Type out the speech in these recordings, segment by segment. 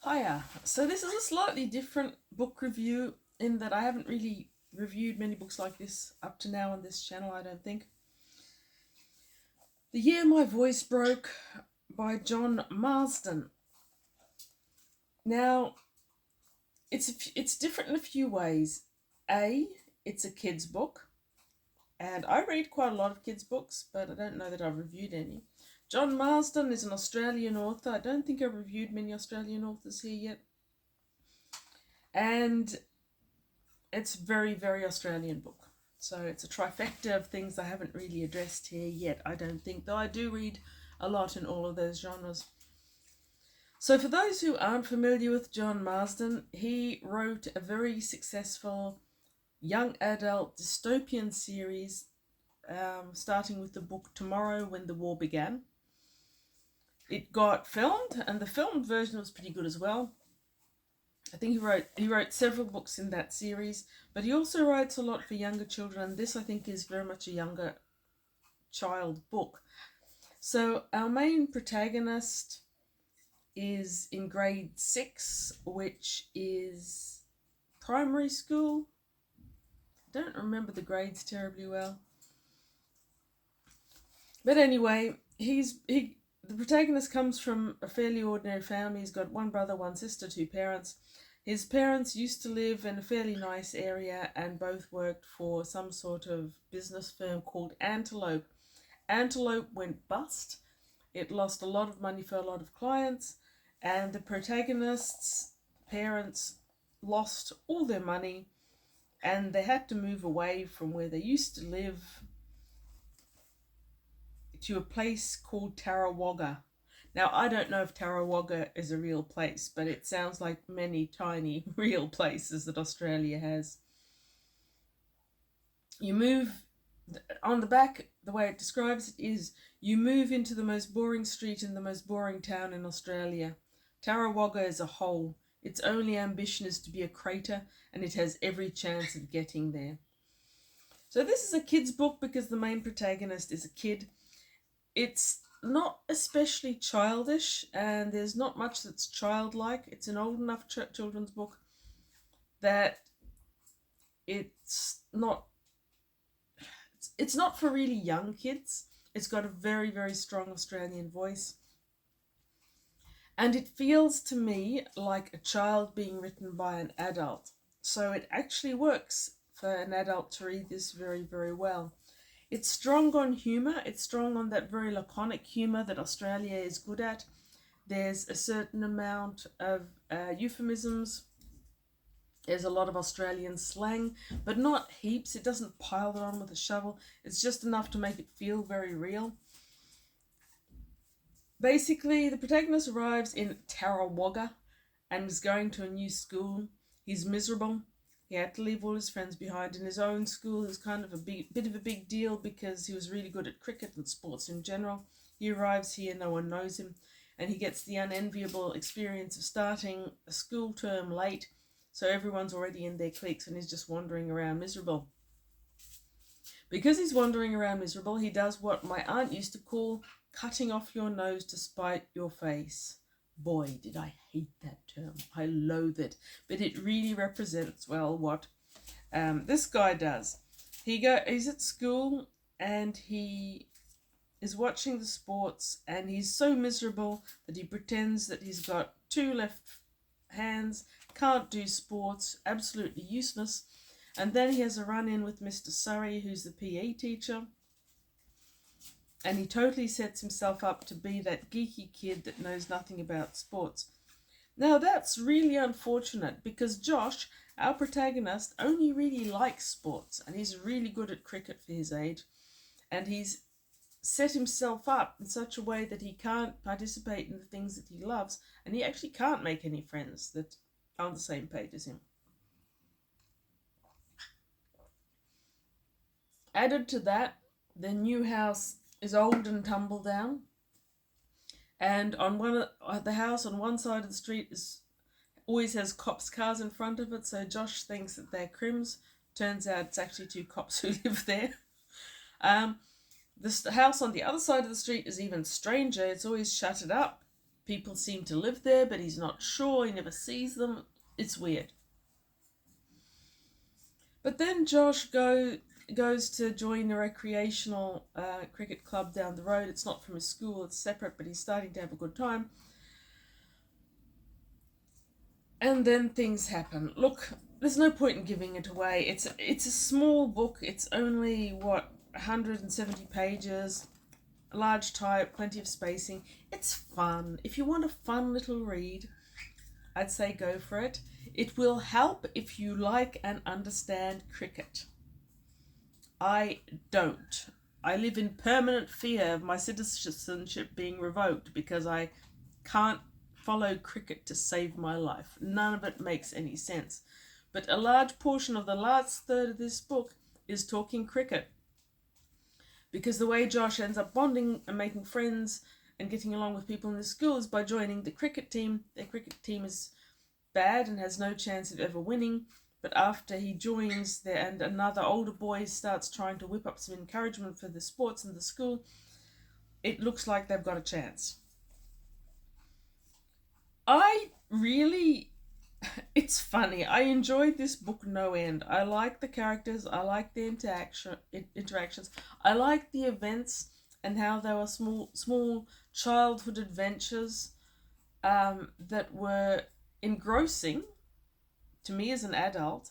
Hiya. So this is a slightly different book review in that I haven't really reviewed many books like this up to now on this channel, I don't think. The Year My Voice Broke by John Marsden. Now, it's different in a few ways. It's a kid's book, and I read quite a lot of kids' books, but I don't know that I've reviewed any. John Marsden is an Australian author. I don't think I've reviewed many Australian authors here yet. And it's a very, very Australian book. So it's a trifecta of things I haven't really addressed here yet, I don't think, though I do read a lot in all of those genres. So for those who aren't familiar with John Marsden, he wrote a very successful young adult dystopian series, starting with the book Tomorrow When the War Began. It got filmed, and the filmed version was pretty good as well. I think he wrote several books in that series, but he also writes a lot for younger children, and this I think is very much a younger child book. So our main protagonist is in grade 6, which is primary school. I don't remember the grades terribly well. But anyway, the protagonist comes from a fairly ordinary family. He's got one brother, one sister, two parents. His parents used to live in a fairly nice area and both worked for some sort of business firm called Antelope. Antelope went bust. It lost a lot of money for a lot of clients, and the protagonist's parents lost all their money and they had to move away from where they used to live to a place called Tarawagga. Now, I don't know if Tarawagga is a real place, but it sounds like many tiny real places that Australia has. You move, on the back, the way it describes it is, you move into the most boring street in the most boring town in Australia. Tarawagga is a hole. Its only ambition is to be a crater, and it has every chance of getting there. So this is a kid's book because the main protagonist is a kid. It's not especially childish, and there's not much that's childlike. It's an old enough children's book that it's not for really young kids. It's got a very, very strong Australian voice. And it feels to me like a child being written by an adult. So it actually works for an adult to read this very, very well. It's strong on humour. It's strong on that very laconic humour that Australia is good at. There's a certain amount of euphemisms. There's a lot of Australian slang, but not heaps. It doesn't pile it on with a shovel. It's just enough to make it feel very real. Basically, the protagonist arrives in Tarawagga and is going to a new school. He's miserable. He had to leave all his friends behind. In his own school, it was kind of a bit of a big deal because he was really good at cricket and sports in general. He arrives here, no one knows him, and he gets the unenviable experience of starting a school term late, so everyone's already in their cliques and he's just wandering around miserable. Because he's wandering around miserable, he does what my aunt used to call cutting off your nose to spite your face. Boy, did I hate that term. I loathe it. But it really represents well what this guy does. He's at school and he is watching the sports, and he's so miserable that he pretends that he's got two left hands, can't do sports, absolutely useless. And then he has a run-in with Mr. Surrey, who's the PE teacher. And he totally sets himself up to be that geeky kid that knows nothing about sports. Now that's really unfortunate because Josh, our protagonist, only really likes sports and he's really good at cricket for his age. And he's set himself up in such a way that he can't participate in the things that he loves, and he actually can't make any friends that are on the same page as him. Added to that, the new house is old and tumble down, and the house on one side of the street always has cops' cars in front of it, so Josh thinks that they're crims. Turns out it's actually two cops who live there. The house on the other side of the street is even stranger. It's always shuttered up, people seem to live there, but he's not sure. He never sees them. It's weird. But then Josh goes to join a recreational cricket club down the road. It's not from his school, it's separate, but he's starting to have a good time. And then things happen. Look, there's no point in giving it away. It's a small book. It's only, 170 pages, large type, plenty of spacing. It's fun. If you want a fun little read, I'd say go for it. It will help if you like and understand cricket. I don't. I live in permanent fear of my citizenship being revoked because I can't follow cricket to save my life. None of it makes any sense. But a large portion of the last third of this book is talking cricket. Because the way Josh ends up bonding and making friends and getting along with people in the school is by joining the cricket team. Their cricket team is bad and has no chance of ever winning. But after he joins there and another older boy starts trying to whip up some encouragement for the sports in the school, it looks like they've got a chance. It's funny. I enjoyed this book no end. I like the characters. I like the interactions. I like the events and how they were small childhood adventures that were engrossing to me as an adult,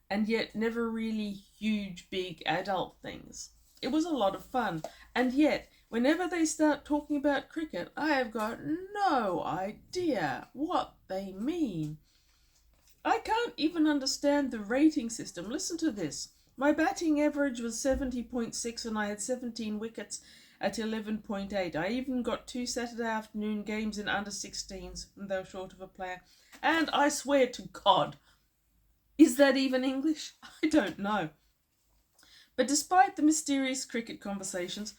and yet never really huge, big adult things. It was a lot of fun, and yet whenever they start talking about cricket, I have got no idea what they mean. I can't even understand the rating system. Listen to this. My batting average was 70.6 and I had 17 wickets at 11.8. I even got 2 Saturday afternoon games in under 16s, and they were short of a player. And I swear to God, is that even English? I don't know. But despite the mysterious cricket conversations,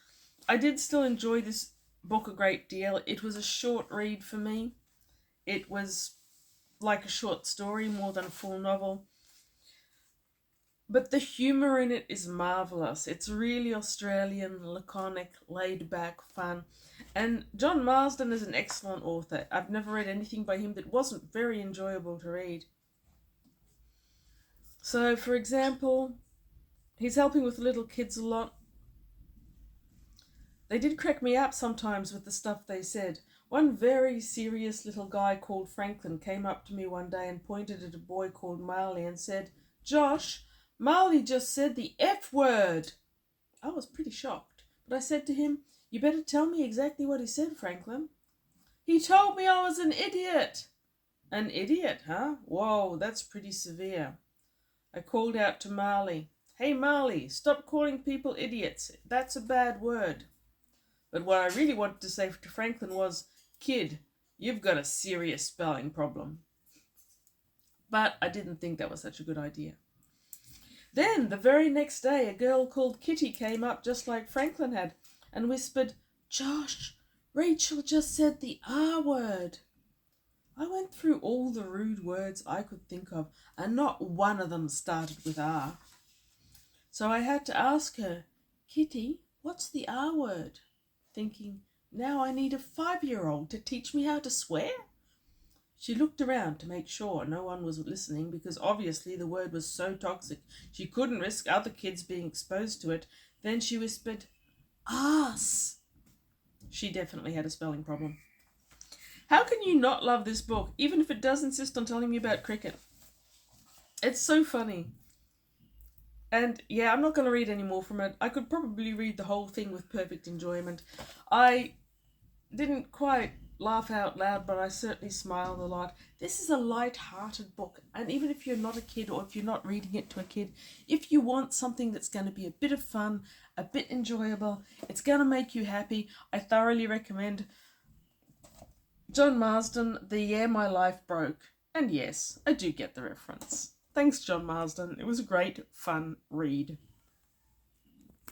I did still enjoy this book a great deal. It was a short read for me. It was like a short story more than a full novel. But the humour in it is marvellous. It's really Australian, laconic, laid back, fun. And John Marsden is an excellent author. I've never read anything by him that wasn't very enjoyable to read. So, for example, he's helping with little kids a lot. They did crack me up sometimes with the stuff they said. One very serious little guy called Franklin came up to me one day and pointed at a boy called Marley and said, "Josh, Marley just said the F word." I was pretty shocked, but I said to him, "You better tell me exactly what he said, Franklin." "He told me I was an idiot." "An idiot, huh? Whoa, that's pretty severe." I called out to Marley, "Hey Marley, stop calling people idiots. That's a bad word." But what I really wanted to say to Franklin was, "Kid, you've got a serious spelling problem." But I didn't think that was such a good idea. Then, the very next day, a girl called Kitty came up just like Franklin had and whispered, "Josh, Rachel just said the R word." I went through all the rude words I could think of, and not one of them started with R. So I had to ask her, "Kitty, what's the R word?" Thinking, now I need a 5-year-old to teach me how to swear? She looked around to make sure no one was listening because obviously the word was so toxic she couldn't risk other kids being exposed to it. Then she whispered, "Ass." She definitely had a spelling problem. How can you not love this book, even if it does insist on telling me about cricket? It's so funny. And yeah, I'm not going to read any more from it. I could probably read the whole thing with perfect enjoyment. I didn't quite laugh out loud, but I certainly smiled a lot. This is a light-hearted book, and even if you're not a kid or if you're not reading it to a kid, if you want something that's going to be a bit of fun, a bit enjoyable, it's going to make you happy, I thoroughly recommend John Marsden, The Year My Life Broke. And yes, I do get the reference. Thanks, John Marsden. It was a great, fun read.